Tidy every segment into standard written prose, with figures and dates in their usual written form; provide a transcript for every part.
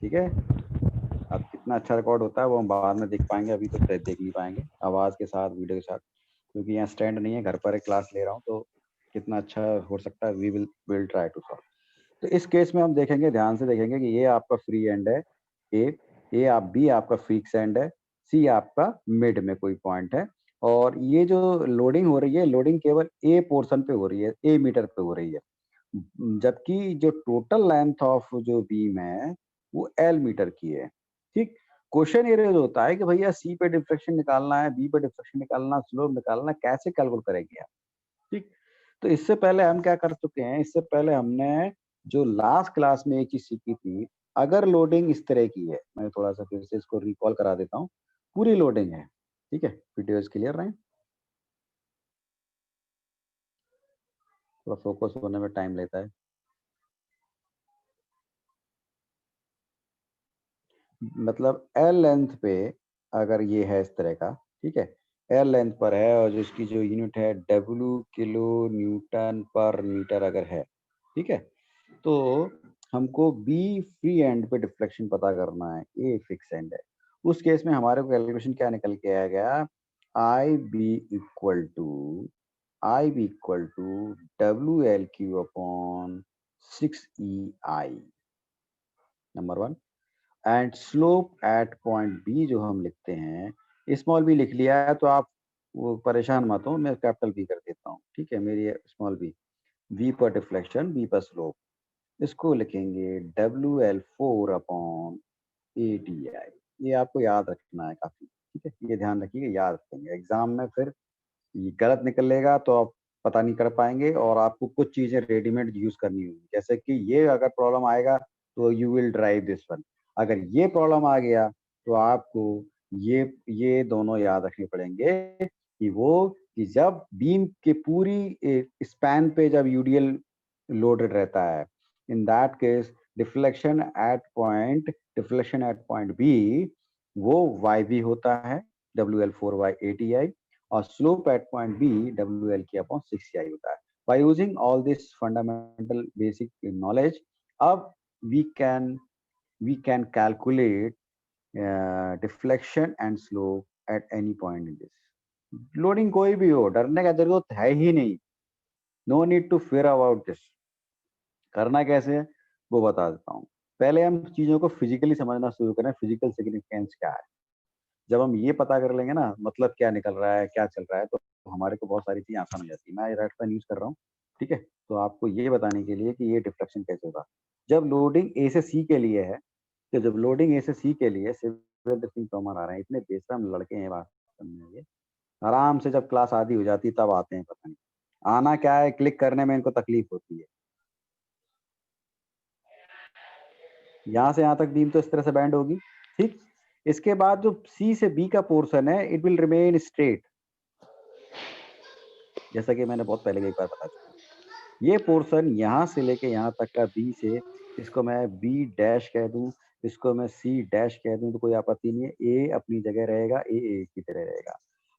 ठीक है, अब कितना अच्छा रिकॉर्ड होता है वो हम बाद में देख पाएंगे, अभी तो देख नहीं पाएंगे आवाज के साथ, वीडियो के साथ, क्योंकि यहाँ स्टैंड नहीं है, घर पर एक क्लास ले रहा हूँ, तो कितना अच्छा हो सकता है, we will try to solve. तो इस केस में हम देखेंगे, ध्यान से देखेंगे कि ये आपका फ्री एंड है, ए आप बी आपका फिक्स एंड है, सी आपका मिड में कोई पॉइंट है, और ये जो लोडिंग हो रही है, लोडिंग केवल ए पोर्शन पे हो रही है, ए मीटर पे हो रही है, जबकि जो टोटल लेंथ ऑफ जो बीम है वो एल मीटर की है। ठीक, क्वेश्चन ये रेज होता है कि भैया सी पे डिफ्लेक्शन निकालना है, बी पे डिफ्लेक्शन निकालना, स्लोप निकालना, कैसे कैलकुलेट करेंगे आप? ठीक, तो इससे पहले हम क्या कर चुके हैं, इससे पहले हमने जो लास्ट क्लास में एक चीज सीखी थी, अगर लोडिंग इस तरह की है, मैं थोड़ा सा फिर से इसको रिकॉल करा देता हूँ, पूरी लोडिंग है, ठीक है, वीडियो क्लियर रहे, थोड़ा फोकस होने में टाइम लेता है। मतलब एल लेंथ पे अगर ये है इस तरह का, ठीक है, एल लेंथ पर है और जो इसकी जो यूनिट है डब्ल्यू किलो न्यूटन पर मीटर अगर है, ठीक है, तो हमको बी फ्री एंड पे डिफ्लेक्शन पता करना है, ए फिक्स एंड है। उस केस में हमारे को कैलकुलेशन क्या निकल के आ गया, I B equal to W L Q upon 6 EI, number one. And slope at point B जो हम लिखते हैं, स्मॉल बी लिख लिया है तो आप वो परेशान मत हो, मैं कैपिटल बी कर देता हूँ, ठीक है, मेरी स्मॉल बी, बी पर डिफ्लेक्शन, बी पर स्लोप, इसको लिखेंगे W L 4 upon A D I. ये आपको याद रखना है काफी, ठीक है, ये ध्यान रखिएगा, याद रखेंगे एग्जाम में, फिर ये गलत निकलेगा तो आप पता नहीं कर पाएंगे, और आपको कुछ चीजें रेडीमेड यूज करनी होगी, जैसे कि ये अगर प्रॉब्लम आएगा तो you will drive this one, अगर ये प्रॉब्लम आ गया तो आपको ये दोनों याद रखने पड़ेंगे, कि वो कि जब बीम के पूरी स्पैन पे जब यूडीएल लोडेड रहता है, in that case deflection at point B वो वाई बी होता है, WL4/8EI, और slope at point B WL की अपॉन 6EI होता है। By using all this fundamental basic knowledge, अब we can calculate deflection and slope at any point in this. Loading कोई भी हो, डरने का जरूरत है ही नहीं, no need to fear about this. करना कैसे है वो बता देता हूँ। पहले हम चीजों को फिजिकली समझना शुरू करें, फिजिकल सिग्निफिकेंस क्या है। जब हम ये पता कर लेंगे ना, मतलब क्या निकल रहा है, क्या चल रहा है, तो हमारे को बहुत सारी चीजें आसान हो जाती है। मैं रेड पेन यूज कर रहा हूँ, ठीक है, तो आपको ये बताने के लिए कि ये डिफ्लेक्शन कैसे होगा। जब लोडिंग ए से सी के लिए है, तो जब लोडिंग ए से सी के लिए सिविल सिंह तोमर आ रहे हैं, इतने बेशरम लड़के हैं बात करने, ये आराम से जब क्लास आधी हो जाती है तब आते हैं, पता नहीं आना क्या है, क्लिक करने में इनको तकलीफ होती है। यहाँ से यहाँ तक बीम तो इस तरह से बैंड होगी, ठीक। इसके बाद जो सी से बी का पोर्शन है, इट विल रिमेन स्ट्रेट, जैसा कि मैंने बहुत पहले एक बार बता चुका हूँ। ये पोर्शन यहाँ से लेके यहाँ तक का बी से, इसको मैं बी डैश कह दूं, इसको मैं सी डैश कह दूं, तो कोई आपत्ति नहीं है, ए अपनी जगह रहेगा, ए की तरह रहेगा।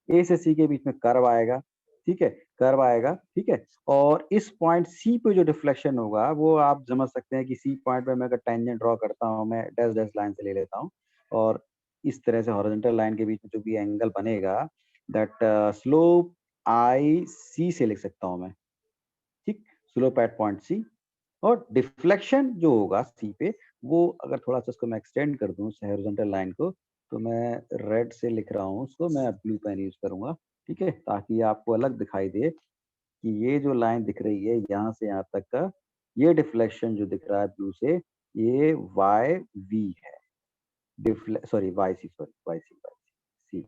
ए से सी के बीच में कर्व आएगा, ठीक है, कर्व आएगा, ठीक है, और इस पॉइंट सी पे जो डिफ्लेक्शन होगा वो आप समझ सकते हैं कि सी पॉइंट पे मैं अगर टेंजेंट ड्रॉ करता हूँ, मैं डैश डैश लाइन से ले लेता हूँ, और इस तरह से हॉरिजॉन्टल लाइन के बीच में जो भी एंगल बनेगा, दैट स्लोप आई सी से लिख सकता हूँ मैं, ठीक, स्लोप एट पॉइंट सी। और डिफ्लेक्शन जो होगा सी पे, वो अगर थोड़ा सा इसको मैं एक्सटेंड कर दूं हॉरिजॉन्टल लाइन को, तो मैं रेड से लिख रहा हूँ उसको, मैं ब्लू पेन यूज करूंगा, ठीक है, ताकि आपको अलग दिखाई दे कि ये जो लाइन दिख रही है यहाँ से यहाँ तक का, ये डिफ्लेक्शन जो दिख रहा है ब्लू से, ये वाई वी है, सॉरी वाई सी, सी,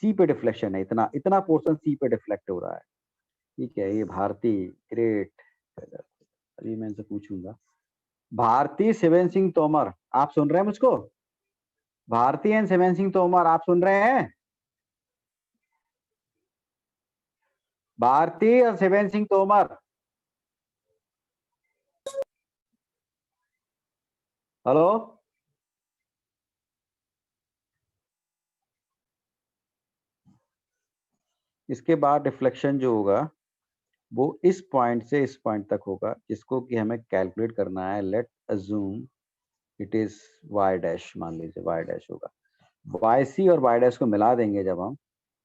सी पे डिफ्लेक्शन है, इतना इतना पोर्शन सी पे डिफ्लेक्ट हो रहा है, ठीक है। ये भारती ग्रेट, अभी मैं इनसे पूछूंगा, भारती शिवेंद्र सिंह तोमर, आप सुन रहे हैं मुझको? भारती एंड शिवेंद्र सिंह तोमर, आप सुन रहे हैं? भारती और शिवेंद्र सिंह तोमर, हेलो। इसके बाद डिफ्लेक्शन जो होगा वो इस पॉइंट से इस पॉइंट तक होगा, जिसको कि हमें कैलकुलेट करना है। Let assume it is Y dash, मान लीजिए वाई डैश होगा। वाई सी और वाई डैश को मिला देंगे, जब हम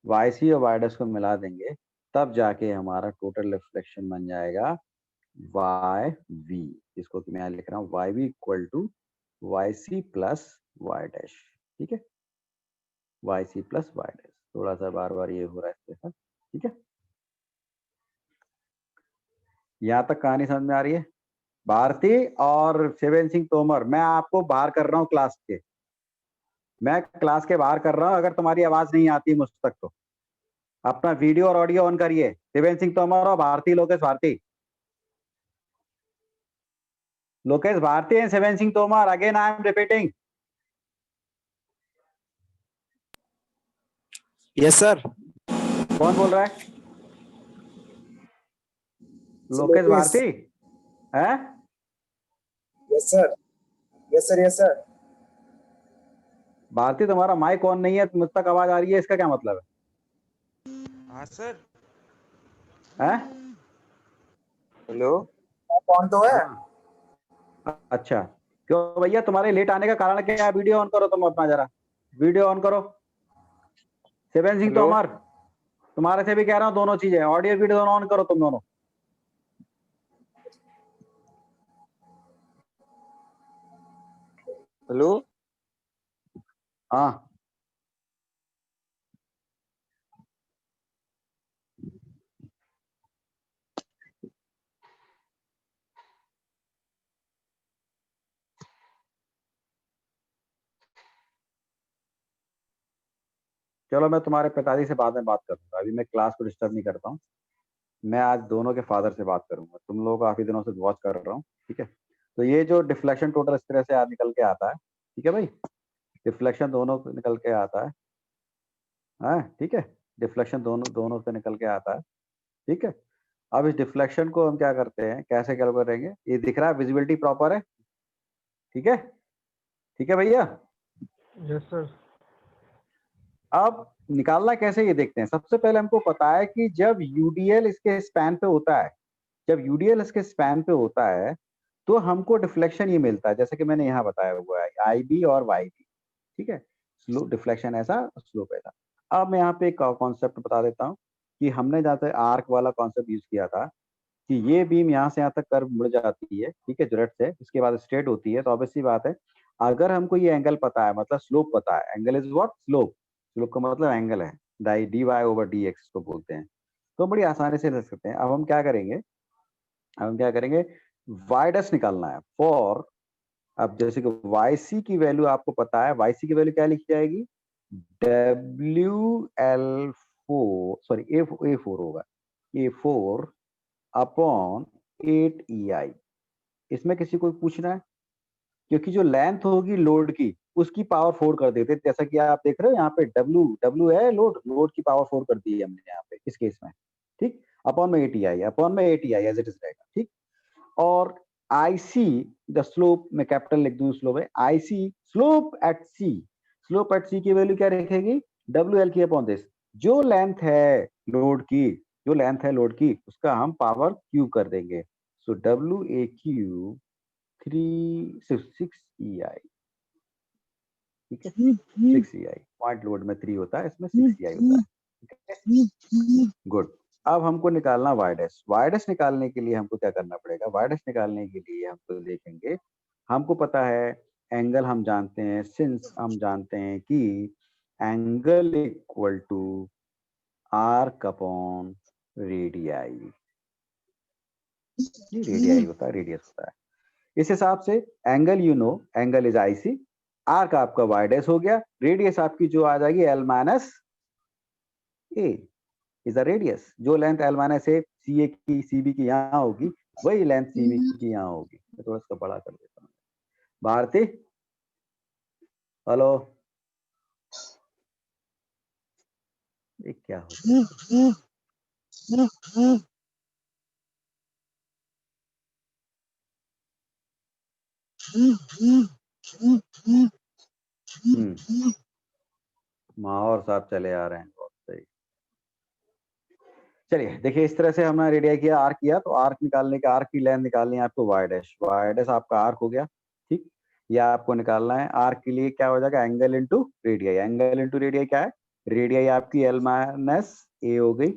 वाई सी और वाई डैश को मिला देंगे तब जाके हमारा टोटल रिफ्लेक्शन बन जाएगा वाई वी, जिसको कि मैं यहाँ लिख रहा हूँ Y V equal to Y C plus Y dash. ठीक है, Y C plus Y dash. थोड़ा सा बार बार ये हो रहा है इसके साथ। ठीक है, यहाँ तक कहानी समझ में आ रही है? भारती और शिवेंद्र सिंह तोमर, मैं आपको बाहर कर रहा हूँ क्लास के, मैं क्लास के बाहर कर रहा हूँ। अगर तुम्हारी आवाज नहीं आती मुझ तक तो अपना वीडियो और ऑडियो ऑन करिए। शिवेंद्र सिंह तोमर और Bharti, Lokesh Bharti, Lokesh Bharti and Shivendra Singh Tomar, again I am repeating. Yes sir. कौन बोल रहा है? लोकेश भारती है? Yes sir, yes sir, yes sir. Bharti तुम्हारा माइक ऑन नहीं है, मुझ तक आवाज आ रही है, इसका क्या मतलब हाँ सर। है? हेलो, कौन तो है? हाँ, अच्छा। क्यों भैया, तुम्हारे लेट आने का कारण क्या है? वीडियो ऑन करो, तुम अपना जरा वीडियो ऑन करो। शिवेंद्र सिंह हेलो, तोमर, तुम्हारे से भी कह रहा हूँ, दोनों चीजें ऑडियो वीडियो दोनों ऑन करो तुम दोनों। हेलो। हाँ, चलो मैं तुम्हारे पिताजी से बाद में बात करूंगा, अभी मैं क्लास को डिस्टर्ब नहीं करता हूँ। मैं आज दोनों के फादर से बात करूंगा, तुम लोगों को काफी दिनों से वॉच कर रहा हूँ। ठीक है, तो ये जो डिफ्लेक्शन टोटल इस तरह से आज निकल के आता है। ठीक है भाई, डिफ्लेक्शन दोनों को निकल के आता है। हाँ ठीक है, डिफ्लेक्शन दोनों दोनों से निकल के आता है। ठीक है, अब इस डिफ्लेक्शन को हम क्या करते हैं, कैसे कैलकुलेट करेंगे? ये दिख रहा है, विजिबिलिटी प्रॉपर है? ठीक है, ठीक है भैया। Yes sir. अब निकालना कैसे ये देखते हैं। सबसे पहले हमको पता है कि जब यूडीएल इसके स्पैन पे होता है, जब यूडीएल इसके स्पैन पे होता है तो हमको डिफ्लेक्शन ये मिलता है, जैसे कि मैंने यहाँ बताया हुआ है आई बी और वाई बी। ठीक है, स्लो डिफ्लेक्शन ऐसा, स्लोप ऐसा। अब मैं यहाँ पे एक कॉन्सेप्ट बता देता हूँ कि हमने जहाँ से आर्क वाला कॉन्सेप्ट यूज किया था कि ये बीम यहाँ से यहाँ तक कर्व मुड़ जाती है। ठीक है, डायरेक्ट से इसके बाद स्ट्रेट होती है, तो ऑब्वियस सी बात है अगर हमको ये एंगल पता है, मतलब स्लोप पता है, angle is what, slope. Slope का मतलब एंगल है, डाई D Y over D X को बोलते हैं। तो बड़ी आसानी से ले सकते हैं। अब हम क्या करेंगे, हम क्या करेंगे, वाई डैश निकालना है फॉर, अब जैसे कि वाई सी की वैल्यू आपको पता है, वाई सी की वैल्यू क्या लिखी जाएगी, डब्ल्यू एल फोर, सॉरी ए फोर होगा, ए फोर अपॉन 8 EI। इसमें किसी को पूछना है? क्योंकि जो लेंथ होगी लोड की उसकी पावर 4 कर देते, जैसा कि आप देख रहे हो यहाँ पे डब्ल्यू डब्ल्यू है, लोड लोड की पावर 4 कर दी है हमने यहाँ पे इस केस में। ठीक, अपॉन में 8 EI, अपॉन में 8 EI एज इट इज रहेगा। ठीक, और आई सी द स्लोप, मैं कैपिटल लिख दूं स्लोप है, I see slope at C, slope at C की वैल्यू क्या रखेगी, डब्ल्यू एल की अपॉन दिस, जो लेंथ है लोड की, जो लेंथ है लोड की उसका हम पावर क्यूब कर देंगे। So W A cube 6 EI। ठीक है, 6 EI, पॉइंट लोड में 3 होता है, इसमें 6 EI होता है। ठीक है, गुड। अब हमको निकालना वाई डैश। वाई डैश निकालने के लिए हमको क्या करना पड़ेगा, वाई डैश निकालने के लिए हमको देखेंगे, हमको पता है एंगल हम जानते हैं, सिंस हम जानते हैं कि angle equal to arc upon radii, ये रेडियाई होता है, रेडियस होता है। इस हिसाब से angle, you know angle is IC, arc आपका वाई डैश हो गया, रेडियस आपकी जो आ जाएगी L minus A is the radius. जो length L minus A C A की सी बी की यहाँ होगी वही लेंथ सी बी की यहाँ होगी। मैं थोड़ा सा बड़ा कर देता हूँ। भारती, हेलो, ये क्या हो गया? माहौर साहब चले आ रहे हैं, बहुत सही। चलिए देखिए, इस तरह से हमने रेडिया किया, आर्क किया, तो आर्क निकालने का, आर्क की लेंथ निकालनी है आपको वाई डैश, वाई डैश आपका आर्क हो गया। ठीक, ये आपको निकालना है। आर्क के लिए क्या हो जाएगा, angle into radii. Angle into radii क्या है, रेडियाई आपकी एल माइनस ए हो गई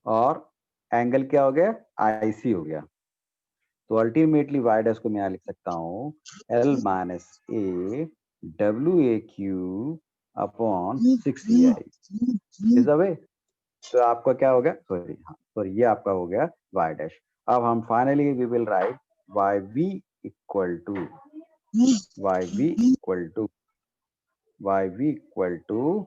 और एंगल क्या हो गया, आई सी हो गया। तो अल्टीमेटली वाई डैश को मैं यहाँ लिख सकता हूँ L minus A W A Q upon 6 is the way. तो आपका क्या हो गया, सॉरी हाँ सॉरी, ये आपका हो गया वाई डैश। अब हम finally we will write Y V equal to Y V equal to Y V equal to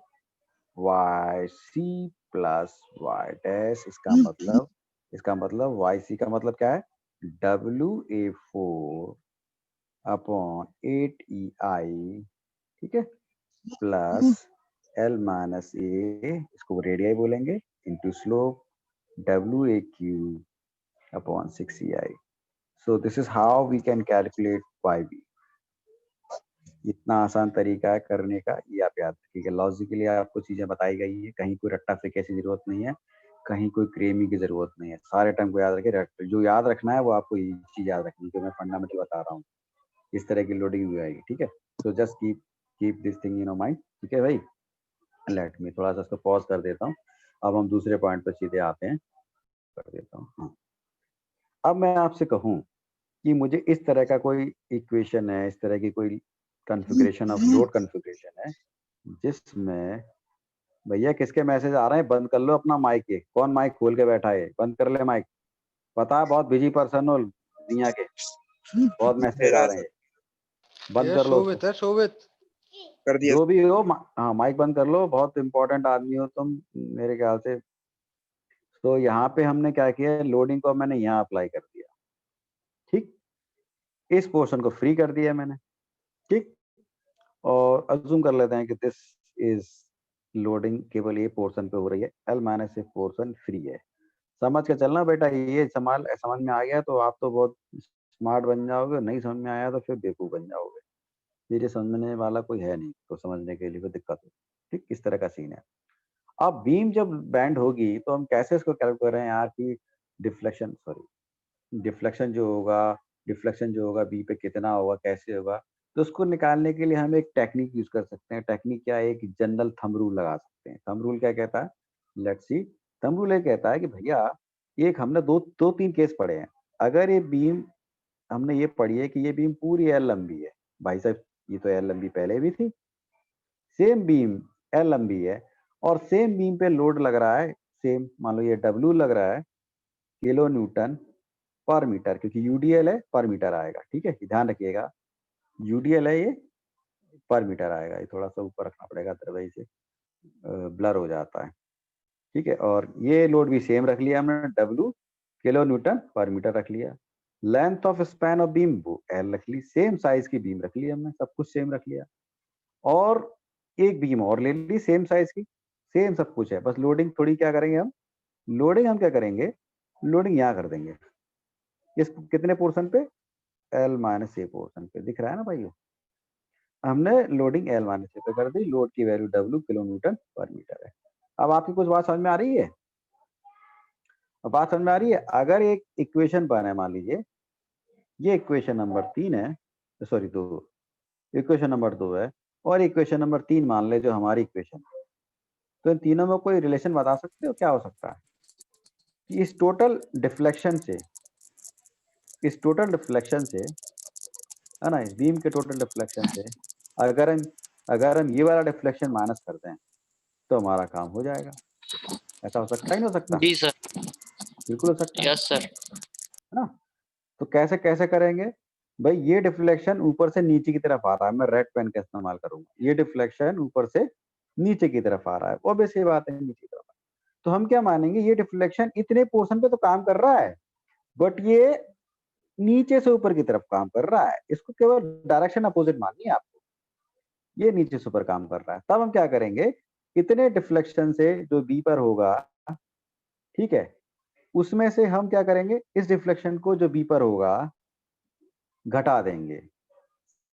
Y C plus Y dash. इसका मतलब वाई सी का मतलब क्या है, डब्ल्यू ए 4 अपॉन 8 EI, ठीक है, प्लस एल माइनस ए, इसको रेडियाई बोलेंगे, into slope W A Q upon 6 EI। So this is how we can calculate Y B. इतना आसान तरीका है करने का, ये आप याद रखिएगा। लॉजिकली आपको चीजें बताई गई है, कहीं कोई रट्टा फेंके की जरूरत नहीं है, कहीं कोई क्रेमी की जरूरत नहीं है। सारे टाइम को याद रखिए, जो याद रखना है वो आपको ये चीज याद रखनी है जो मैं फंडामेंटल बता रहा हूँ। इस तरह की लोडिंग भी आएगी, ठीक है। So just keep this thing in mind, ठीक है भाई। लेट मी थोड़ा सा इसको पॉज कर देता हूँ। अब हम दूसरे पॉइंट पर सीधे आते हैं, कर देता हूँ। हाँ, अब मैं आपसे कहूँ कि मुझे इस तरह का कोई इक्वेशन है, इस तरह की कोई कॉन्फ़िगरेशन ऑफ लोड कॉन्फ़िगरेशन है जिसमें, भैया किसके मैसेज आ रहे हैं, बंद कर लो अपना माइक। ये कौन माइक खोल के बैठा है, बंद कर ले माइक। पता है बहुत बिजी पर्सन हो दुनिया के, बहुत मैसेज आ मेरा रहे सर हैं, बंद ये कर लो उसको। शोभित है, शोभित। कर दिया। जो भी हो हाँ माइक बंद कर लो, बहुत इंपॉर्टेंट आदमी हो तुम मेरे ख्याल से। तो यहाँ पे हमने क्या किया, लोडिंग को मैंने यहाँ अप्लाई कर दिया, ठीक, इस पोर्शन को फ्री कर दिया मैंने, ठीक। और अज्यूम कर लेते हैं कि दिस इज लोडिंग केवल ये पोर्शन पे हो रही है, एल माइनस ए पोर्शन फ्री है। समझ के चलना बेटा, ये समझ में आ गया तो आप तो बहुत स्मार्ट बन जाओगे, नहीं समझ में आया तो फिर बेवकूफ बन जाओगे। मेरे समझने वाला कोई है नहीं तो समझने के लिए कोई दिक्कत हो, ठीक, इस तरह का सीन है। अब बीम जब बैंड होगी तो हम कैसे इसको कैलकुलेट कर रहे हैं यार कि डिफ्लेक्शन, सॉरी डिफ्लेक्शन जो होगा बी पे कितना होगा, कैसे होगा। तो उसको निकालने के लिए हम एक टेक्निक यूज कर सकते हैं। टेक्निक क्या है, एक जनरल थंब रूल लगा सकते हैं। थंब रूल क्या कहता है, लेट्स सी। थंब रूल ये कहता है कि भैया एक हमने दो तीन केस पढ़े हैं। अगर ये बीम, हमने ये पढ़ी है कि ये बीम पूरी एल लंबी है, भाई साहब ये तो एल लंबी पहले भी थी, सेम बीम एल लंबी है और सेम बीम पे लोड लग रहा है, सेम मान लो ये डब्ल्यू लग रहा है किलो न्यूटन पर मीटर, क्योंकि यूडीएल है पर मीटर आएगा, ठीक है, ध्यान रखिएगा यूडीएल है ये, पर मीटर आएगा। ये थोड़ा सा ऊपर रखना पड़ेगा अदरवाइज से ब्लर हो जाता है, ठीक है। और ये लोड भी सेम रख लिया हमने, डब्ल्यू किलो न्यूटन पर मीटर रख लिया। Length of span of beam वो एल रख ली, सेम साइज की बीम रख ली हमने, सब कुछ सेम रख लिया। और एक बीम और ले ली सेम साइज की, सेम सब कुछ है, बस लोडिंग थोड़ी क्या करेंगे हम, लोडिंग हम क्या करेंगे, लोडिंग यहाँ कर देंगे, इस कितने पोर्शन पे, एल माइनस ए पोर्शन पे, दिख रहा है ना भाई। हमने लोडिंग एल माइनस ए पे कर दी, लोड की वैल्यू डब्ल्यू किलो न्यूटन पर मीटर है। अब आपकी कुछ बात समझ में आ रही है, अब बात समझ में आ रही है। अगर एक इक्वेशन बना है, मान लीजिए ये इक्वेशन नंबर 3 है, सॉरी 2, इक्वेशन नंबर 2 है और इक्वेशन नंबर 3 मान ले जो हमारी इक्वेशन है, तो इन तीनों में कोई रिलेशन बता सकते हो क्या हो सकता है कि इस टोटल डिफ्लेक्शन से, है ना, इस बीम के टोटल डिफ्लेक्शन से अगर हम ये वाला डिफ्लेक्शन माइनस कर दें तो हमारा काम हो जाएगा। ऐसा हो सकता है, नहीं हो सकता, जी सर। बिल्कुल हो सकता है यस सर। ना। तो कैसे कैसे करेंगे भाई, ये डिफ्लेक्शन ऊपर से नीचे की तरफ आ रहा है, मैं रेड पेन का इस्तेमाल करूंगा, ये डिफ्लेक्शन ऊपर से नीचे की तरफ आ रहा है, ऑब्वियस सी बात है नीचे की तरफ। तो हम क्या मानेंगे, ये डिफ्लेक्शन इतने पोर्शन पे तो काम कर रहा है, बट ये नीचे से ऊपर की तरफ काम कर रहा है, इसको केवल डायरेक्शन अपोजिट मानिए आपको, ये नीचे से ऊपर काम कर रहा है। तब हम क्या करेंगे, इतने डिफ्लेक्शन से जो बी पर होगा, ठीक है, उसमें से हम क्या करेंगे, इस डिफ्लेक्शन को जो बी पर होगा घटा देंगे,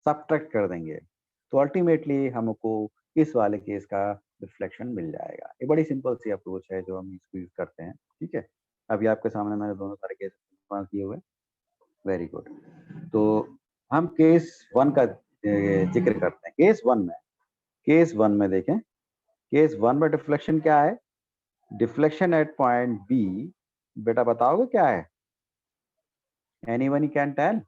सब्ट्रैक्ट कर देंगे, तो अल्टीमेटली हमको इस वाले केस का रिफ्लेक्शन मिल जाएगा। ये बड़ी सिंपल सी अप्रोच है जो हम इसको यूज करते हैं, ठीक है। अभी आपके सामने मैंने दोनों सारे केस इस्तेमाल किए हुए, वेरी गुड। तो हम केस 1 का जिक्र करते हैं। केस वन में देखें, केस 1 में डिफ्लेक्शन क्या है? डिफ्लेक्शन एट पॉइंट बी, बेटा बताओगे क्या है? Anyone can tell?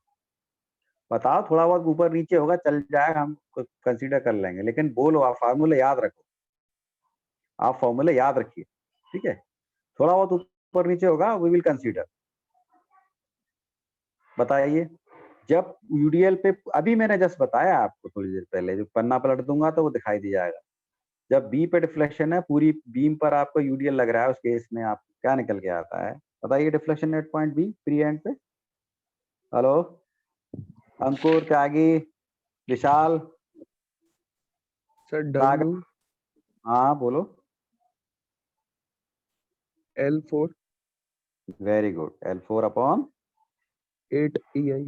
बताओ, थोड़ा बहुत ऊपर नीचे होगा चल जाएगा, हम कंसीडर कर लेंगे, लेकिन बोलो, आप फार्मूले याद रखो, आप फॉर्मूले याद रखिए, ठीक है? थोड़ा बहुत ऊपर नीचे होगा, वी विल कंसीडर। बताइए, जब यूडीएल पे, अभी मैंने जस्ट बताया आपको थोड़ी देर पहले, जो पन्ना पलट दूंगा तो वो दिखाई दे जाएगा। जब बी पे डिफ्लेक्शन है, पूरी बीम पर आपको यूडीएल लग रहा है, उस केस में आप क्या निकल के आता है? बताइए, deflection at point B free end पे। हेलो अंकुर, त्यागी, विशाल, सर सागर, W हाँ बोलो। L4 very good, L4 upon 8 EI।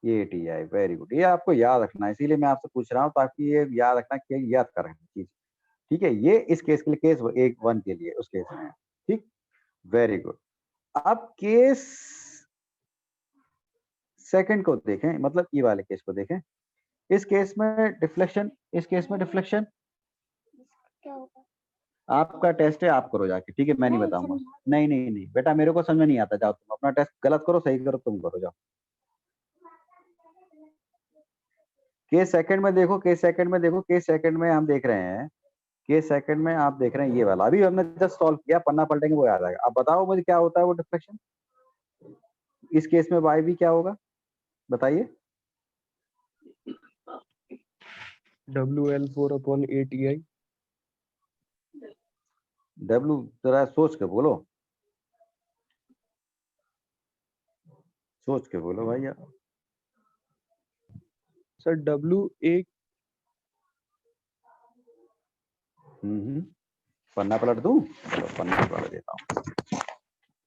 ये टी आई, वेरी गुड। ये आपको याद रखना है, इसीलिए मैं आपसे पूछ रहा हूँ, ताकि ये याद रखना कि याद करें चीज, ठीक है? ये इस केस के लिए, केस 1 के लिए, उस केस में है, ठीक, वेरी गुड। अब केस सेकंड को देखें, मतलब ई वाले केस को देखें। इस केस में डिफ्लेक्शन, इस केस में डिफ्लेक्शन आपका टेस्ट है, आप करो जाके, ठीक है? मैं नहीं बताऊंगा। नहीं नहीं नहीं बेटा, मेरे को समझ में नहीं आता, जाओ तुम अपना टेस्ट गलत करो, सही करो, तुम करो, जाओ। केस सेकंड में देखो, केस सेकंड में देखो, केस सेकंड में हम देख रहे हैं, केस सेकंड में आप देख रहे हैं ये वाला, अभी हमने जस्ट सॉल्व किया, पन्ना पलटेंगे वो याद आएगा। अब बताओ मुझे क्या होता है वो डिफ्लेक्शन? इस केस में वाई भी क्या होगा, बताइए? WL4 upon 8 EI। डब्लू, जरा सोच के बोलो, सोच के बोलो भैया। सर W एक पन्ना पलट दूं? चलो पन्ना पलट देता हूँ,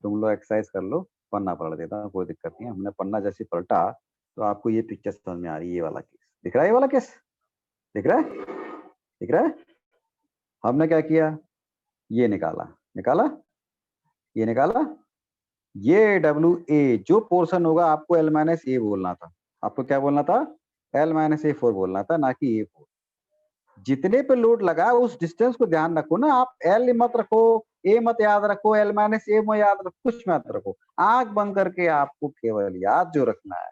तुम लोग एक्सरसाइज कर लो, पन्ना पलट देता हूँ, कोई दिक्कत नहीं है। हमने पन्ना जैसे पलटा तो आपको ये पिक्चर समझ में आ रही है, ये वाला केस दिख रहा है, ये वाला केस दिख रहा है, दिख रहा है? हमने क्या किया, ये निकाला, निकाला, ये निकाला, ये डब्ल्यू ए जो पोर्शन होगा, आपको एल माइनस ए बोलना था। आपको क्या बोलना था? एल माइनस ए 4 बोलना था, ना कि ए 4। जितने पे लोड लगा उस डिस्टेंस को ध्यान रखो ना, आप एल मत रखो, ए मत याद रखो, एल माइनस ए मत याद रखो, कुछ मत रखो। आंख बंद करके आपको केवल याद जो रखना है,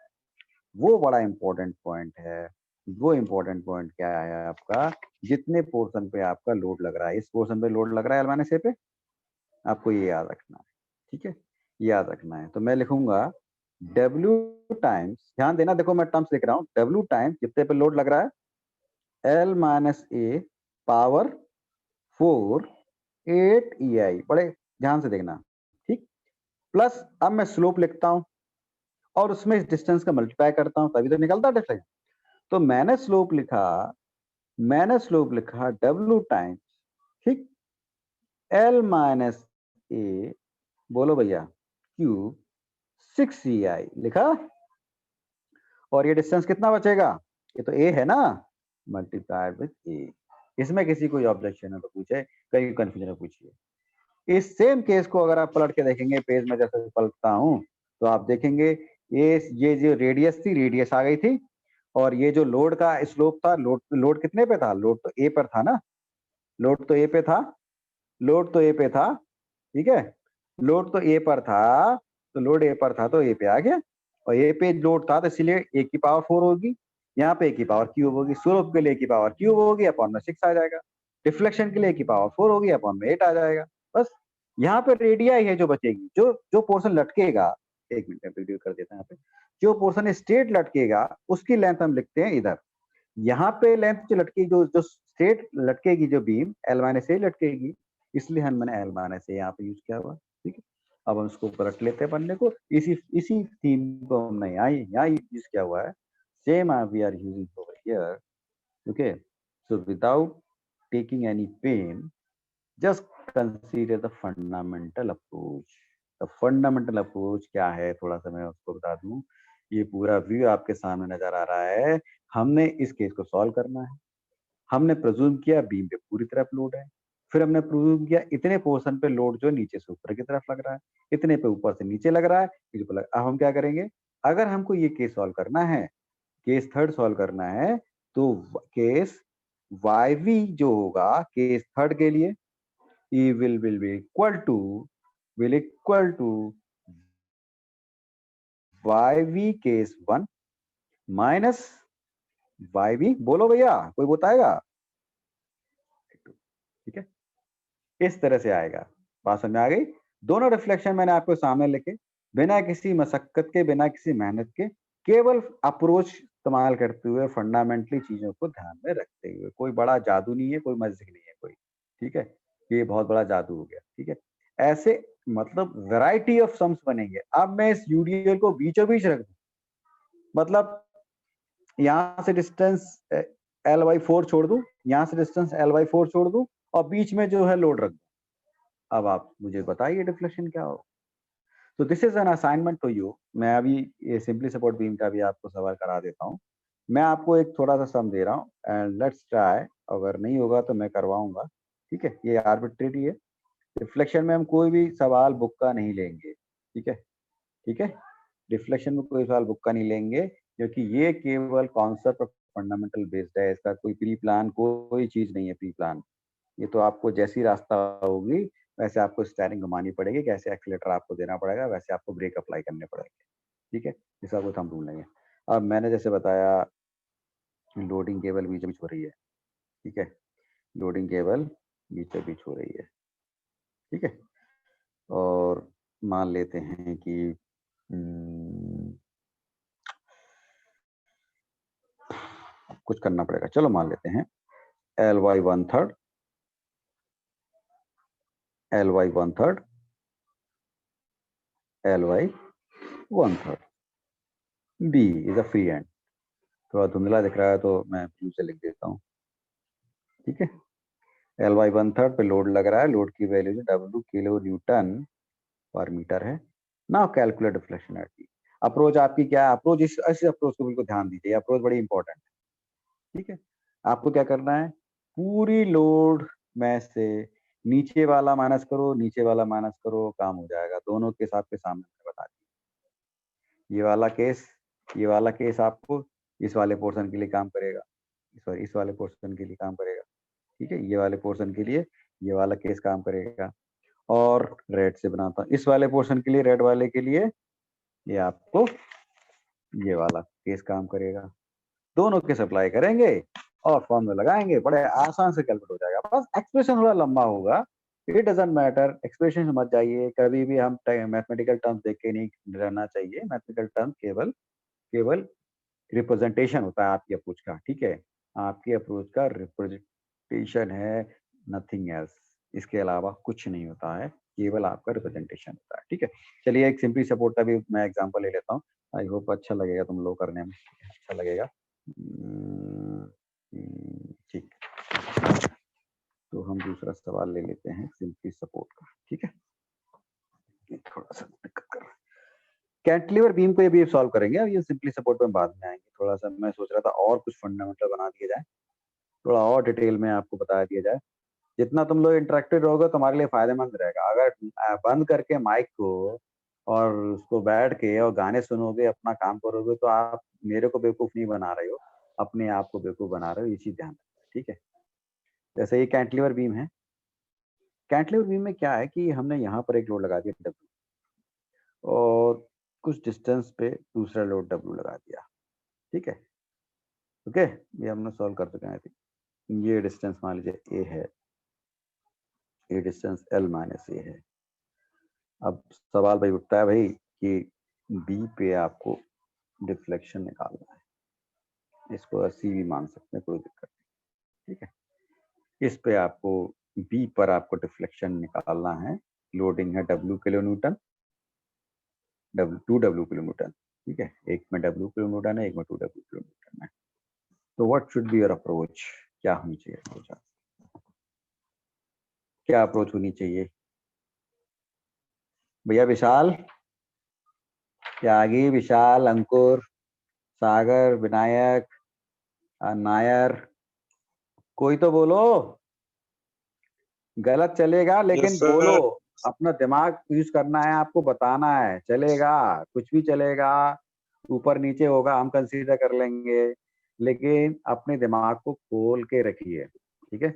वो बड़ा इंपॉर्टेंट पॉइंट है। वो इंपॉर्टेंट पॉइंट क्या है आपका? जितने पोर्शन पे आपका लोड लग रहा है, इस पोर्शन पे लोड लग रहा है एल माइनस ए पे, आपको ये याद रखना है, ठीक है? याद रखना है, तो मैं लिखूंगा W टाइम्स, ध्यान देना, देखो मैं टर्म्स लिख रहा हूँ, W टाइम्स जितने पे लोड लग रहा है, L माइनस ए पावर 4 8 EI, बड़े ध्यान से देखना, ठीक? प्लस अब मैं स्लोप लिखता हूँ और उसमें इस डिस्टेंस का मल्टीप्लाई करता हूँ, तभी तो निकलता है डिफरेंस। तो मैंने स्लोप लिखा, W टाइम्स, ठीक, L माइनस ए, बोलो भैया, क्यूब 6 EI लिखा, और ये डिस्टेंस कितना बचेगा? ये तो ए है ना, मल्टीप्लाइड विद ए। इसमें किसी कोई ऑब्जेक्शन है तो पूछे, कहीं कंफ्यूजन है पूछिए। इस सेम केस को अगर आप पलट के देखेंगे, पेज में जैसे पलटता हूं, तो आप देखेंगे ये जो रेडियस थी, रेडियस आ गई थी, और ये जो लोड का स्लोप था, लोड कितने पे था? लोड तो ए पर था ना, लोड तो ए पे था, लोड तो ए पे था, ठीक है? लोड तो ए पर था, तो लोड ए पर था तो ए पे आ गया, और ए पे लोड था तो इसलिए ए की पावर 4 होगी, यहाँ पे ए की पावर क्यूब होगी, स्लोप के लिए ए की पावर क्यूब होगी, अपॉन में 6 आ जाएगा। डिफ्लेक्शन के लिए ए की पावर 4 होगी, अपॉन में 8 आ जाएगा। बस यहाँ पे रेडियाई है जो बचेगी, जो जो पोर्शन लटकेगा, एक मिनट वीडियो कर देता हैं यहाँ पे, जो पोर्शन स्ट्रेट लटकेगा उसकी लेंथ हम लिखते हैं इधर। यहाँ पे लेंथ जो लटकेगी, जो जो स्ट्रेट लटकेगी, जो बीम एल माइनस ए लटकेगी, इसलिए मैंने एल माइनस ए यहाँ पे यूज किया हुआ, ठीक है? अब हम इसको पलट लेते हैं पन्ने को, इसी इसी थीम को हमने यहाँ यूज किया हुआ है, same we are using over here, okay? So without taking any pain, just consider the fundamental approach. The fundamental approach क्या है, थोड़ा सा मैं उसको बता दूं। ये पूरा व्यू आपके सामने नजर आ रहा है, हमने इस केस को सॉल्व करना है। हमने प्रेज्यूम किया बीम पे पूरी तरफ लोड है, फिर हमने प्रेज्यूम किया इतने पोर्शन पे लोड जो नीचे से ऊपर की तरफ लग रहा है, इतने पे ऊपर से नीचे लग रहा है, अब हम क्या करेंगे? अगर हमको ये केस सॉल्व करना है केस थर्ड सॉल्व करना है तो केस YV जो होगा केस थर्ड के लिए E will be equal to YV case 1 minus YV, बोलो भैया कोई बताएगा? ठीक है, इस तरह से आएगा। बात समझ में आ गई? दोनों रिफ्लेक्शन मैंने आपको सामने लिखे, बिना किसी मशक्कत के, बिना किसी मेहनत के, केवल अप्रोच इस्तेमाल करते हुए, फंडामेंटली चीजों को ध्यान में रखते हुए। कोई बड़ा जादू नहीं है, कोई मैजिक नहीं है कोई, ठीक है? ये बहुत बड़ा जादू हो गया, ठीक है? ऐसे मतलब वैरायटी ऑफ सम्स बनेंगे। अब मैं इस यूडीएल को बीचों बीच रख दूं, मतलब यहाँ से डिस्टेंस L/4 छोड़ दूं, यहाँ से डिस्टेंस L/4 छोड़ दूं और बीच में जो है लोड रख दूं। अब आप मुझे बताइए डिफ्लेक्शन क्या हो? तो this is an assignment to you. मैं अभी ये सिंपली सपोर्ट बीम का भी आपको सवाल करा देता हूँ। मैं आपको एक थोड़ा सा सम दे रहा हूँ एंड लेट्स ट्राई, अगर नहीं होगा तो मैं करवाऊंगा, ठीक है? ये आर्बिट्रेरी है। रिफ्लेक्शन में हम कोई भी सवाल बुक का नहीं लेंगे, ठीक है? ठीक है, रिफ्लेक्शन में कोई सवाल बुक का नहीं लेंगे, क्योंकि ये केवल कॉन्सेप्ट ऑफ फंडामेंटल बेस्ड है। इसका कोई प्री प्लान कोई चीज नहीं है प्री प्लान। ये तो आपको जैसी रास्ता होगी वैसे आपको स्टीयरिंग घुमानी पड़ेगी, कैसे एक्सीलेटर आपको देना पड़ेगा, वैसे आपको ब्रेक अप्लाई करने पड़ेंगे, ठीक है? इसका कोई हम रूल नहीं है। अब मैंने जैसे बताया लोडिंग केबल बीच बीच हो रही है, ठीक है? लोडिंग केबल बीचों बीच हो रही है, ठीक है? और मान लेते हैं कि कुछ करना पड़ेगा, चलो मान लेते हैं Ly 1/3, Ly 1/3, Ly 1/3, B is a free and. थोड़ा धुंधला दिख रहा है तो मैं ब्लू से लिख देता हूँ, ठीक है? Ly 1/3 पे लोड लग रहा है, लोड की वैल्यू जो W किलो न्यूटन पर मीटर है। Now calculate deflection at B। Approach आपकी क्या है? अप्रोच इस अप्रोच को बिल्कुल ध्यान दीजिए, अप्रोच बड़ी इंपॉर्टेंट है, ठीक है? आपको क्या करना है, पूरी लोड में से नीचे वाला माइनस करो, नीचे वाला माइनस करो, काम हो जाएगा। दोनों केस आपके सामने बता दिए। ये वाला केस आपको इस वाले पोर्शन के लिए काम करेगा, सॉरी इस वाले पोर्शन के लिए काम करेगा, ठीक है? ये वाले पोर्शन के लिए ये वाला केस काम करेगा। और रेड से बनाता हूँ, इस वाले पोर्शन के लिए, रेड वाले के लिए ये आपको ये वाला केस काम करेगा। दोनों के सप्लाई करेंगे और फॉर्मूला लगाएंगे, बड़े आसान से कैलकुलेट हो जाएगा। बस एक्सप्रेशन थोड़ा लंबा होगा, इट डजंट मैटर, एक्सप्रेशन मत जाइए कभी भी। हम मैथमेटिकल टर्म्स देख के नहीं रहना चाहिए। मैथमेटिकल टर्म केवल केवल रिप्रेजेंटेशन होता है आपकी अप्रोच का, ठीक है? आपकी अप्रोच का रिप्रेजेंटेशन है, नथिंग एल्स। इसके अलावा कुछ नहीं होता है, केवल आपका रिप्रेजेंटेशन होता है, ठीक है? चलिए एक सिंपली सपोर्ट का भी मैं एग्जांपल ले लेता हूँ। आई होप अच्छा लगेगा तुम लोग करने में, अच्छा लगेगा। ठीक, तो हम दूसरा सवाल ले लेते हैं सिंपली सपोर्ट का, ठीक है? थोड़ा सा दिक्कत कर रहा है। कैंटिलीवर बीम को ये भी सॉल्व करेंगे, अब ये सिंपली सपोर्ट में बाद में आएंगे। थोड़ा सा मैं सोच रहा था और कुछ फंडामेंटल बना दिया जाए, थोड़ा और डिटेल में आपको बता दिया जाए। जितना तुम लोग इंटरेक्टेड रहोगे तुम्हारे लिए फायदेमंद रहेगा। अगर बंद करके माइक को और उसको बैठ के और गाने सुनोगे, अपना काम करोगे, तो आप मेरे को बेवकूफ नहीं बना रहे हो, अपने आप को बेवकूफ बना रहे हो। ये चीज ध्यान रखना, ठीक है? जैसे ये कैंटिलीवर बीम है, कैंटिलीवर बीम में क्या है कि हमने यहाँ पर एक लोड लगा दिया W, और कुछ डिस्टेंस पे दूसरा लोड W लगा दिया, ठीक है? ओके, ये हमने सॉल्व कर चुके हैं। ये डिस्टेंस मान लीजिए A है, ये डिस्टेंस L-A है। अब सवाल भाई उठता है भाई कि B पे आपको डिफ्लेक्शन निकालना है। इसको अस्सी भी मान सकते हैं, कोई दिक्कत नहीं, ठीक है? इस पे आपको B पर आपको डिफ्लेक्शन निकालना है। लोडिंग है W kilo Newton, 2W kilo Newton, ठीक है? एक में W किलो न्यूटन है, एक में 2W किलो न्यूटन है। तो what should be your approach? क्या होनी चाहिए अप्रोच? क्या अप्रोच होनी चाहिए भैया? विशाल, त्यागी, विशाल, अंकुर, सागर, विनायक, नायर, कोई तो बोलो। गलत चलेगा लेकिन sir. बोलो, अपना दिमाग यूज करना है, आपको बताना है, चलेगा, कुछ भी चलेगा। ऊपर नीचे होगा हम कंसीडर कर लेंगे, लेकिन अपने दिमाग को खोल के रखिए, ठीक है,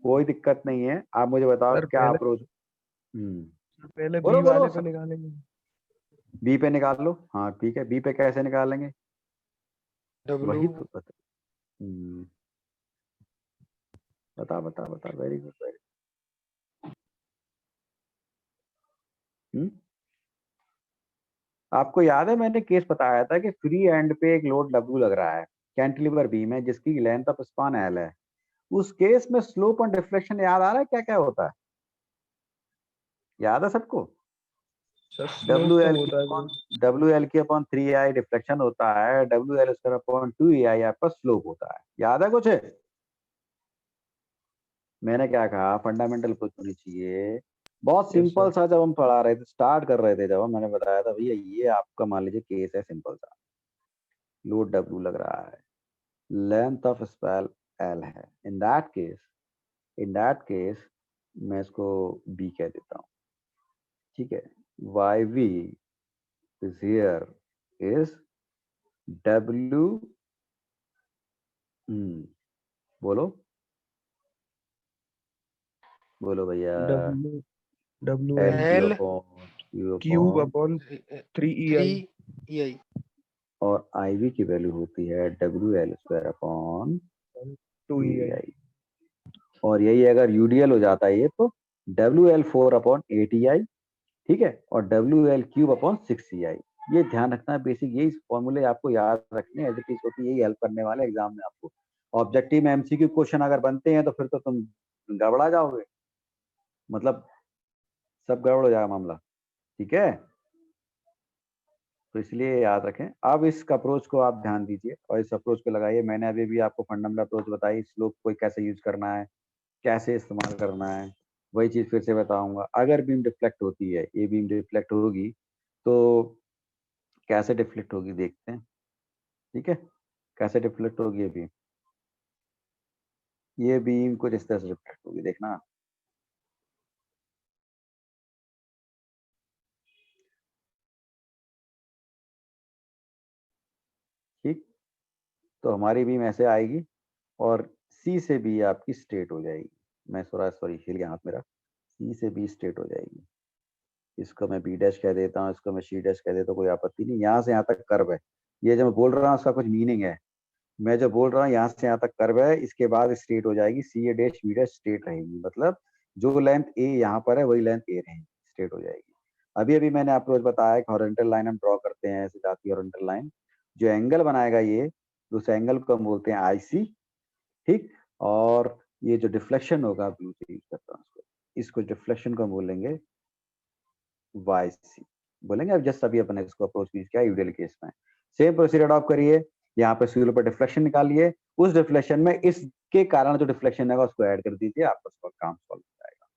कोई दिक्कत नहीं है। आप मुझे बताओ सर क्या पहले अप्रोच। पहले बोलो बी बोलो वाले पे निकालेंगे। बी पे निकाल लो। हाँ ठीक है, बी पे कैसे निकालेंगे, डब्लू वही तो बता। बता बता बता, वेरी गुड वेरी। आपको याद है मैंने केस बताया था कि फ्री एंड पे एक लोड डब्ल्यू लग रहा है कैंटिलीवर बीम है जिसकी लेंथ ऑफ स्पान एल है। उस केस में स्लोप और डिफ्लेक्शन याद आ रहा है क्या क्या होता है, याद है सबको। सर डब्ल्यू स्लोप तो एल की होता है upon sir. Three I deflection होता है, W L square upon two A I आपका स्लोप होता है, याद है कुछ। मैंने क्या कहा, फंडामेंटल कुछ होनी चाहिए। बहुत यस सिंपल सर। सा जब हम पढ़ा रहे थे, स्टार्ट कर रहे थे, जब मैंने बताया था भैया ये आपका मान लीजिए केस है सिंपल सा, लोड डब्ल्यू लग रहा है, लेंथ ऑफ स्पैन एल है। इन दैट केस मैं इसको बी कह देता हूँ, ठीक है। Y V is here is W, बोलो बोलो भैया, W W L L Q L upon Q cube upon, upon 3 three EI E I. और आई वी की वैल्यू होती है W L square upon 2 two EI। I. और यही अगर यूडीएल हो जाता है ये तो W L four upon eight E I, ठीक है, और W L cube upon six E आई। ये ध्यान रखना है, बेसिक यही फॉर्मूले आपको याद रखने हैं, एज इट इज होती है, यही हेल्प करने वाले एग्जाम में आपको। ऑब्जेक्टिव में एमसीक्यू क्वेश्चन अगर बनते हैं तो फिर तो तुम गड़बड़ा जाओगे, मतलब सब गड़बड़ हो जाएगा मामला, ठीक है। तो इसलिए याद रखें। अब इस अप्रोच को आप ध्यान दीजिए और इस अप्रोच को लगाइए। मैंने अभी भी आपको फंडामेंटल अप्रोच बताई, स्लोप को कैसे यूज करना है, कैसे इस्तेमाल करना है, वही चीज फिर से बताऊंगा। अगर बीम डिफ्लेक्ट होती है, ये बीम डिफ्लेक्ट होगी तो कैसे डिफ्लेक्ट होगी देखते हैं, ठीक है। कैसे डिफ्लेक्ट होगी ये बीम कुछ इस तरह से डिफ्लेक्ट होगी, देखना। ठीक, तो हमारी बीम ऐसे आएगी और सी से बी आपकी स्ट्रेट हो जाएगी। मैं थोड़ा सॉरी हिल गया हाथ मेरा, सी से बी स्ट्रेट हो जाएगी। इसको मैं बी डैश कह देता हूँ, इसको मैं सी डैश कह देता हूँ, कोई आपत्ति नहीं। यहाँ से यहाँ तक कर्व है, ये जो मैं बोल रहा हूँ उसका कुछ मीनिंग है। मैं जो बोल रहा हूँ यहाँ से यहाँ तक कर्व है, इसके बाद स्ट्रेट हो जाएगी, सी ए डैश बी डैश स्ट्रेट रहेगी, मतलब जो लेंथ ए यहाँ पर है वही लेंथ ए रहेगी, स्ट्रेट हो जाएगी। अभी अभी मैंने अप्रोच बताया कि हॉरिजॉन्टल लाइन हम ड्रॉ करते हैं, ऐसे जाती है हॉरिजॉन्टल लाइन, जो एंगल बनाएगा ये, उस एंगल को हम बोलते हैं आईसी, ठीक। और ये जो डिफ्लेक्शन होगा, ब्लू से यूज करता हूँ इसको डिफ्लेक्शन को हम बोलेंगे वाई सी बोलेंगे। अब जस्ट अभी अपने इसको अप्रोच यूज किया यूडियल केस में, सेम प्रोसीजर अडॉप्ट करिए। यहाँ पे सीरो पर डिफ्लेक्शन निकालिए, उस डिफ्लेक्शन में इसके कारण जो डिफ्लेक्शन है उसको ऐड कर दीजिए, आपका उसका काम सॉल्व हो जाएगा,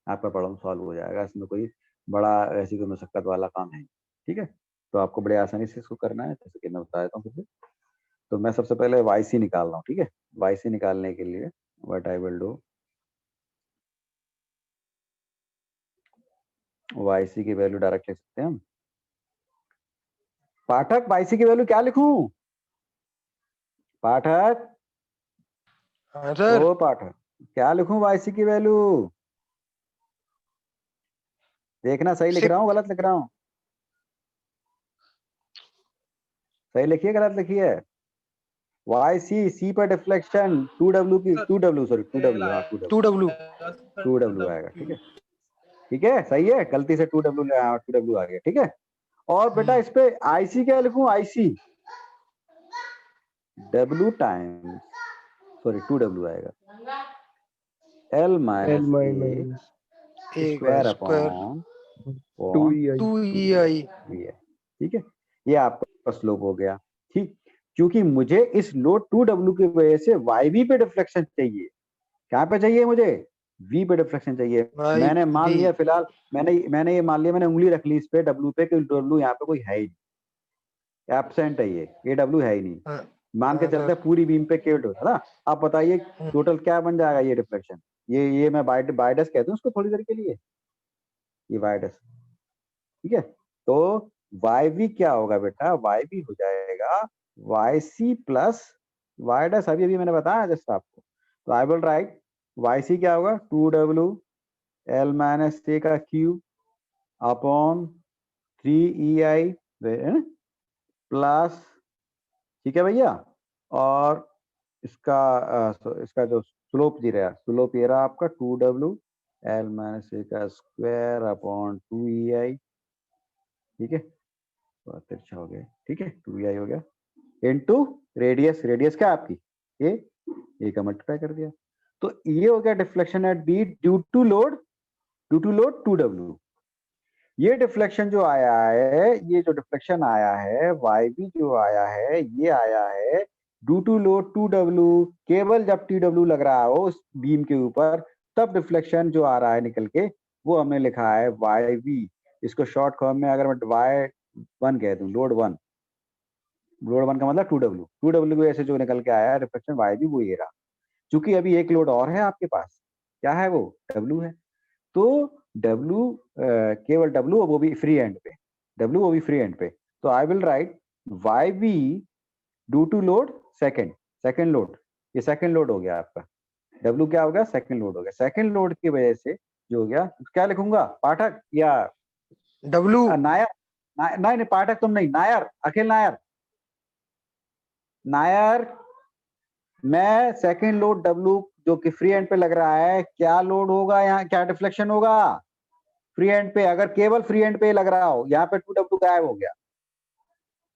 आपका प्रॉब्लम सॉल्व हो जाएगा। इसमें कोई बड़ा ऐसी कोई मशक्कत वाला काम है, ठीक है। तो आपको बड़े आसानी से इसको करना है, जैसे कि मैं बता देता हूँ फिर से। तो मैं सबसे पहले वाई सी निकाल रहा हूँ, ठीक है। वाई सी निकालने के लिए what I will do, Y C की वैल्यू डायरेक्ट लिख सकते हैं हम। पाठक वाई सी की वैल्यू क्या लिखूं, पाठक, हाँ सर। ओ पाठक, क्या लिखूं वाई सी की वैल्यू, देखना सही लिख रहा हूँ गलत लिख रहा हूँ, सही लिखिए गलत लिखिए। वाई सी, सी पर डिफ्लेक्शन, टू डब्ल्यू की, two W sorry, two W, हाँ टू डब्लू। टू डब्ल्यू आएगा, ठीक है। ठीक है, सही है, गलती से टू डब्ल्यू, टू डब्ल्यू आ गया, ठीक है। और बेटा इस पे आईसी क्या लिखूं, IC W times, sorry two W आएगा, L L minus A minus एक square square upon 2 upon EI। Two two E I. V है, ठीक है। ये आपका स्लोप हो गया, ठीक। क्योंकि मुझे इस लोड टू डब्ल्यू की वजह से वाई वी पे डिफ्लेक्शन चाहिए, कहाँ पे चाहिए मुझे, वी पे डिफ्लेक्शन चाहिए। वाई मैंने मान वी। लिया फिलहाल, मैंने ये मान लिया, मैंने उंगली रख ली इस पे डब्ल्यू पे, कि डब्ल्यू यहाँ पे कोई है ही नहीं, एब्सेंट है ये डब्ल्यू है ही नहीं। हाँ मान के हाँ चलते सर। पूरी बीम पे केवल होता ना। आप बताइए टोटल क्या बन जाएगा ये डिफ्लेक्शन, ये मैं बाइडस कहता हूँ उसको थोड़ी देर के लिए, ये बाइडस, ठीक है। तो वाई वी क्या होगा बेटा, वाई वी हो जाएगा Y C plus Y dash, अभी अभी मैंने बताया जस्ट आपको। तो I will write Y C क्या होगा 2w एल माइनस ए का क्यूब अपॉन 3ei प्लस, ठीक है भैया, और इसका जो स्लोप दे रहा है, स्लोप ये रहा आपका 2w एल माइनस ए का स्क्वायर अपॉन 2ei, ठीक है, तो तिरछा हो गया, ठीक है, 2ei हो गया इनटू रेडियस, रेडियस क्या आपकी ए का मल्टीप्लाई कर दिया। तो ये हो गया deflection at B due to load 2w। ये डिफ्लेक्शन जो आया है, ये जो डिफ्लेक्शन आया है वाई बी जो आया है, ये आया है ड्यू टू लोड 2w। केवल जब TW लग रहा हो उस बीम के ऊपर, तब डिफ्लेक्शन जो आ रहा है निकल के, वो हमने लिखा है वाई बी। इसको शॉर्ट फॉर्म में अगर मैं y1 कह दूं, लोड 1, लोड 1 का मतलब 2w की वजह से जो निकल के आया है डिफ्लेक्शन वाई बी, वो ये रहा। चूंकि अभी एक लोड और है आपके पास, क्या है वो, w है, तो W केवल W, वो भी फ्री एंड पे, W वो भी फ्री एंड पे। तो I will write Y B due to load second, second load, ये सेकंड लोड हो गया आपका, W क्या हो गया, सेकंड लोड हो गया। सेकंड लोड की वजह से जो हो गया, क्या लिखूंगा, पाठक या W नायर, नहीं नहीं पाठक तुम नहीं, नायर, अखिल नायर, नायर, मैं सेकंड लोड W जो कि फ्री एंड पे लग रहा है, क्या लोड होगा यहाँ, क्या डिफ्लेक्शन होगा फ्री एंड पे, अगर केवल फ्री एंड पे लग रहा हो, यहाँ पे 2w गायब हो गया।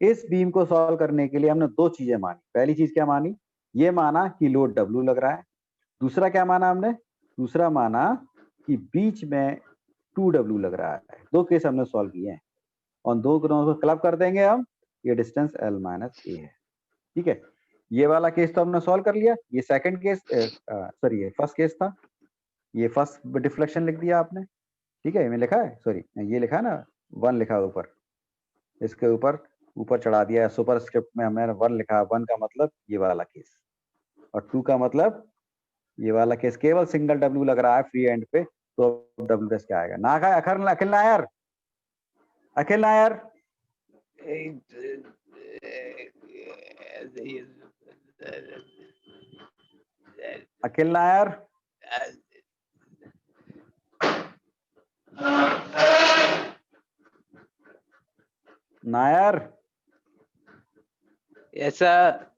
इस बीम को सॉल्व करने के लिए हमने दो चीजें मानी। पहली चीज क्या मानी, ये माना कि लोड w लग रहा है। दूसरा क्या माना हमने, दूसरा माना कि बीच में 2w लग रहा है। दो केस हमने सॉल्व किए हैं और दो को क्लब कर देंगे हम, ये डिस्टेंस l माइनस ए है, ठीक है। ये वाला केस तो हमने सॉल्व कर लिया। ये सेकंड केस, सॉरी ये फर्स्ट केस था, ये फर्स्ट डिफ्लेक्शन लिख दिया आपने, ठीक है, मैं लिखा है, सॉरी ये लिखा है ना, 1 लिखा है ऊपर, इसके ऊपर ऊपर चढ़ा दिया है सुपर स्क्रिप्ट में, हमने 1 लिखा है। 1 का मतलब ये वाला केस, और 2 का मतलब ये वाला केस। केवल सिंगल W लग रहा है फ्री एंड पे, तो W डैश क्या आएगा, ना का अखिल नायर, अखिल नायर, अखिल नायर, नायर, Yes, sir.